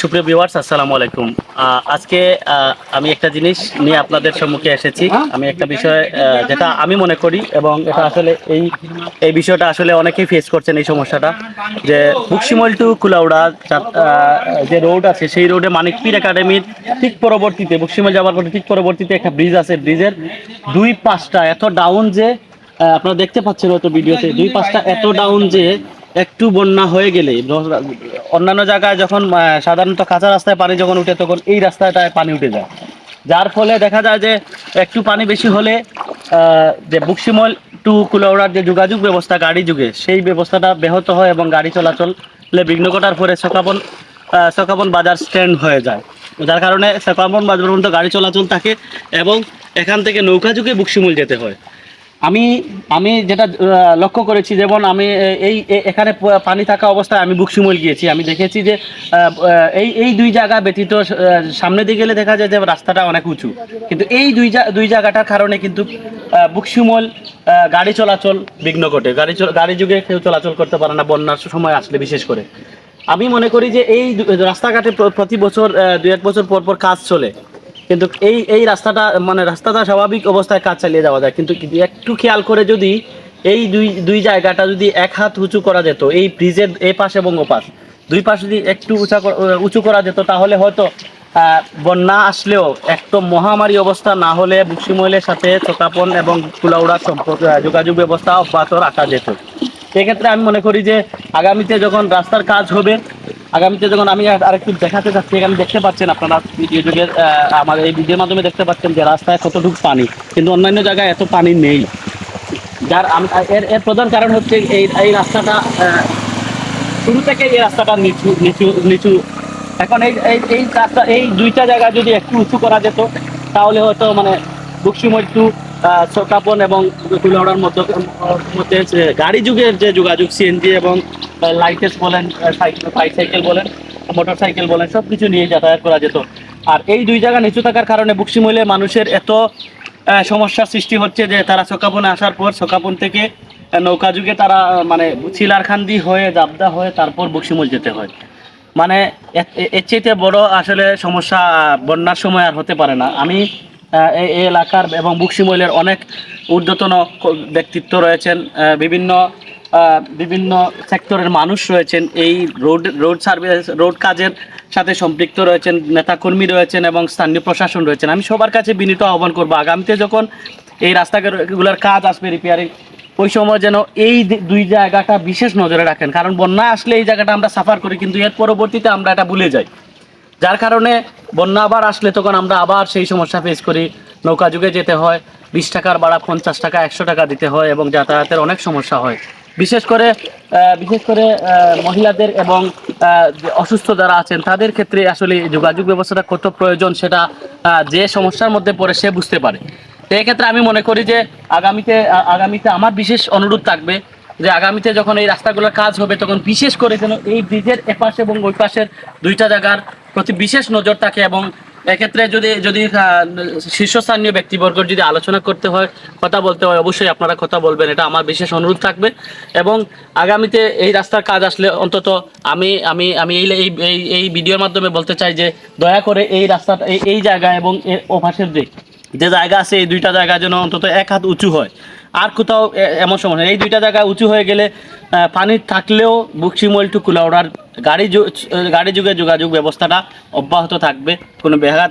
সুপ্রিয় ভিউয়ার্স, আসসালামু আলাইকুম। আজকে আমি একটা জিনিস নিয়ে আপনাদের সম্মুখে এসেছি। আমি একটা বিষয় যেটা আমি মনে করি, এবং এটা আসলে এই বিষয়টা আসলে অনেকেই ফেস করছেন, এই সমস্যাটা, যে বুকশিমল টু কুলাউড়া যে রোড আছে, সেই রোডে মানিক পীর একাডেমির ঠিক পরবর্তীতে, বুকশিমল যাওয়ার পরে ঠিক পরবর্তীতে একটা ব্রিজ আছে। ব্রিজের দুই পাশটা এত ডাউন যে আপনারা দেখতে পাচ্ছেন হয়তো ভিডিওতে, দুই পাশটা এত ডাউন যে একটু বন্যা হয়ে গেলে, অন্যান্য জায়গায় যখন সাধারণত কাঁচা রাস্তায় পানি যখন উঠে, তখন এই রাস্তাটায় পানি উঠে যায়, যার ফলে দেখা যায় যে একটু পানি বেশি হলে যে বুকশিমল টু কুলাউড়ার যে যোগাযোগ ব্যবস্থা গাড়ি যুগে, সেই ব্যবস্থাটা ব্যাহত হয় এবং গাড়ি চলাচলে বিঘ্ন ঘটার পরে সকাবন বাজার স্ট্যান্ড হয়ে যায়, যার কারণে সকাবন বাজার পর্যন্ত গাড়ি চলাচল থাকে এবং এখান থেকে নৌকা যুগে বুকশিমল যেতে হয়। আমি আমি যেটা লক্ষ্য করেছি, যেমন আমি এখানে পানি থাকা অবস্থায় আমি বুকশিমল গিয়েছি, আমি দেখেছি যে এই দুই জায়গা ব্যতীত সামনে দিয়ে গেলে দেখা যায় যে রাস্তাটা অনেক উঁচু, কিন্তু এই দুই জায়গাটার কারণে কিন্তু বুকশিমল গাড়ি চলাচল বিঘ্ন ঘটে, গাড়ি যুগে কেউ চলাচল করতে পারে না বন্যার সময় আসলে বিশেষ করে। আমি মনে করি যে এই রাস্তাঘাটে প্রতি বছর 2-1 বছর পর পর কাজ চলে, কিন্তু এই রাস্তাটা স্বাভাবিক অবস্থায় কাজ চালিয়ে যাওয়া যায়, কিন্তু একটু খেয়াল করে যদি এই দুই জায়গাটা যদি এক হাত উঁচু করা যেত, এই ব্রিজের এ পাশ এবং ও পাশ দুই পাশ যদি একটু উঁচু করা যেত, তাহলে হয়তো বন্যা আসলেও একদম মহামারী অবস্থা না হলে বুকশিমলের সাথে চোকাপন এবং কুলাউড়ার যোগাযোগ ব্যবস্থা অব্যাহত রাখা যেত। সেক্ষেত্রে আমি মনে করি যে আগামীতে যখন রাস্তার কাজ হবে, আগামীতে যখন আমি আরেকটু দেখাতে চাচ্ছি, এখানে দেখতে পাচ্ছেন আপনারা ভিডিও যুগে, আমার এই ভিডিওর মাধ্যমে দেখতে পাচ্ছেন যে রাস্তায় কতটুকু পানি, কিন্তু অন্যান্য জায়গায় এত পানি নেই। এর প্রধান কারণ হচ্ছে এই রাস্তাটা শুরু থেকে এই রাস্তাটা নিচু নিচু নিচু। এখন এই দুইটা জায়গা যদি একটু উঁচু করা যেত, তাহলে হয়তো বুকশিমল টু চোকাপন এবং কুলাউড়ার মধ্যে গাড়ি যুগের যে যোগাযোগ, সিএনজি এবং লাইটেস বলেন, সাইকেল বলেন, মোটর সাইকেল বলেন, সব কিছু নিয়ে যাতায়াত করা যেত। আর এই দুই জায়গা নিচু থাকার কারণে বুকশিমলে মানুষের এত সমস্যার সৃষ্টি হচ্ছে যে তারা চোকাপনে আসার পর চোকাপন থেকে নৌকা যুগে তারা চিলারখান্দি হয়ে জাবদা হয়ে তারপর বক্সিমল যেতে হয়। এর চাইতে বড় আসলে সমস্যা বন্যার সময় আর হতে পারে না। আমি এই এলাকার এবং বক্সিমলের অনেক ঊর্ধ্বতন ব্যক্তিত্ব রয়েছেন, বিভিন্ন সেক্টরের মানুষ রয়েছেন, এই রোড কাজের সাথে সম্পৃক্ত রয়েছেন, নেতাকর্মী রয়েছেন এবং স্থানীয় প্রশাসন রয়েছেন। আমি সবার কাছে বিনীত আহ্বান করবো, আগামীতে যখন এই রাস্তাগুলোর কাজ আসবে, রিপেয়ারিং, ওই সময় যেন এই দুই জায়গাটা বিশেষ নজরে রাখেন, কারণ বন্যা আসলে এই জায়গাটা আমরা সাফার করি, কিন্তু এর পরবর্তীতে আমরা এটা ভুলে যাই, যার কারণে বন্যা আবার আসলে তখন আমরা আবার সেই সমস্যা ফেস করি। নৌকা যুগে যেতে হয়, 20 টাকার ভাড়া 50 টাকা 100 টাকা দিতে হয় এবং যাতায়াতের অনেক সমস্যা হয়, বিশেষ করে মহিলাদের এবং অসুস্থ যারা আছেন তাদের ক্ষেত্রে আসলে যোগাযোগ ব্যবস্থাটা কত প্রয়োজন, সেটা যে সমস্যার মধ্যে পড়ে সে বুঝতে পারে। তো এক্ষেত্রে আমি মনে করি যে আগামীতে আমার বিশেষ অনুরোধ থাকবে যে আগামীতে যখন এই রাস্তাগুলোর কাজ হবে, তখন বিশেষ করে যেন এই ব্রিজের এপাশ এবং ওই পাশের দুইটা জায়গার প্রতি বিশেষ নজর থাকে, এবং এক্ষেত্রে যদি শীর্ষস্থানীয় ব্যক্তিবর্গের যদি আলোচনা করতে হয়, কথা বলতে হয়, অবশ্যই আপনারা কথা বলবেন, এটা আমার বিশেষ অনুরোধ থাকবে। এবং আগামীতে এই রাস্তার কাজ আসলে অন্তত আমি আমি আমি এই ভিডিওর মাধ্যমে বলতে চাই যে দয়া করে এই রাস্তাটা এই জায়গা এবং এর ওপাশের যে জায়গা আছে, এই দুইটা জায়গা যেন অন্তত এক হাত উঁচু হয়। আর কোথাও এমন সমস্যা, এই দুইটা জায়গা উঁচু হয়ে গেলে পানি থাকলেও বুকশিমল টু কুলাউড়ার গাড়ি যুগে যোগাযোগ ব্যবস্থাটা অব্যাহত থাকবে, কোনো ব্যাঘাত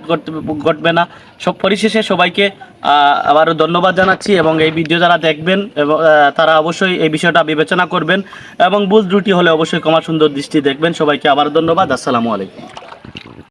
ঘটবে না। পরিশেষে সবাইকে আবারও ধন্যবাদ জানাচ্ছি, এবং এই ভিডিও যারা দেখবেন এবং তারা অবশ্যই এই বিষয়টা বিবেচনা করবেন, এবং ভুল ত্রুটি হলে অবশ্যই ক্ষমা সুন্দর দৃষ্টি দেখবেন। সবাইকে আবার ধন্যবাদ। আসসালামু আলাইকুম।